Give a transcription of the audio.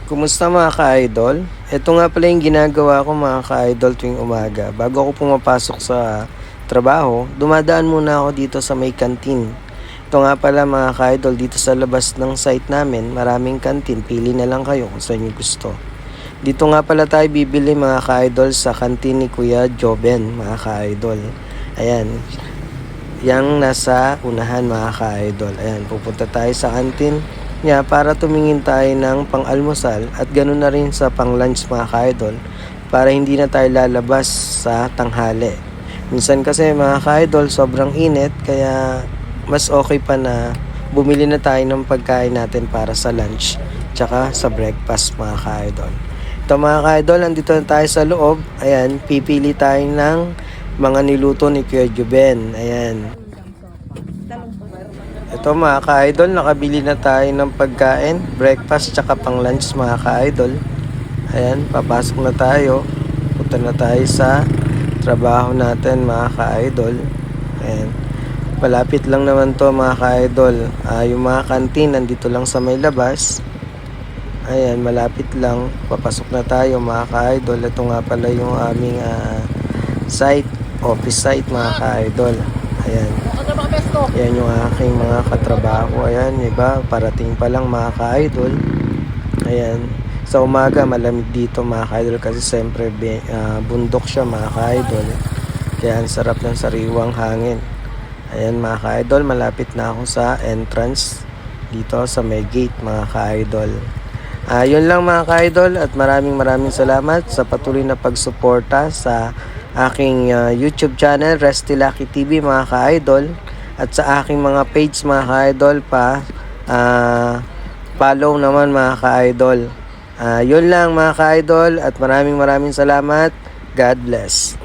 Kumusta mga ka-idol? Ito nga pala yung ginagawa ko mga ka-idol tuwing umaga. Bago ako pumapasok sa trabaho, dumadaan muna ako dito sa may kantin. Ito nga pala mga ka-idol, dito sa labas ng site namin, maraming kantin. Pili na lang kayo kung saan nyo gusto. Dito nga pala tayo bibili mga ka-idol sa kantin ni Kuya Joben mga ka-idol. Ayan, yang nasa unahan mga ka-idol. Ayan, pupunta tayo sa kantin niya para tumingin tayo ng pang-almusal at ganoon na rin sa pang-lunch mga ka-idol para hindi na tayo lalabas sa tanghali. Minsan kasi mga ka-idol sobrang init kaya mas okay pa na bumili na tayo ng pagkain natin para sa lunch tsaka sa breakfast mga ka-idol. Ito mga ka-idol, nandito na tayo sa loob. Ayan, pipili tayo ng mga niluto ni Kuya Juben. Ayan. Ito mga ka-idol, nakabili na tayo ng pagkain, breakfast tsaka pang lunch mga ka-idol. Ayan, papasok na tayo. Punta na tayo sa trabaho natin mga ka-idol. Ayan, palapit lang naman to mga ka-idol. Yung mga kantin nandito lang sa may labas. Ayan, malapit lang. Papasok na tayo mga ka-idol. Ito nga pala yung aming site, office site mga ka-idol. Ayan. Ayan yung aking mga katrabaho. Ayan, iba, parating pa lang mga ka-idol. Ayan. Sa umaga, malamig dito mga ka-idol kasi siyempre bundok siya mga ka-idol. Kaya ang sarap ng sariwang hangin. Ayan mga ka-idol, malapit na ako sa entrance dito sa may gate mga ka-idol. Yun lang mga ka-idol at maraming salamat sa patuloy na pagsuporta sa aking YouTube channel, Resty Lucky TV mga ka-idol. At sa aking mga page mga ka-idol follow naman mga ka-idol. Yun lang mga ka-idol at maraming salamat. God bless.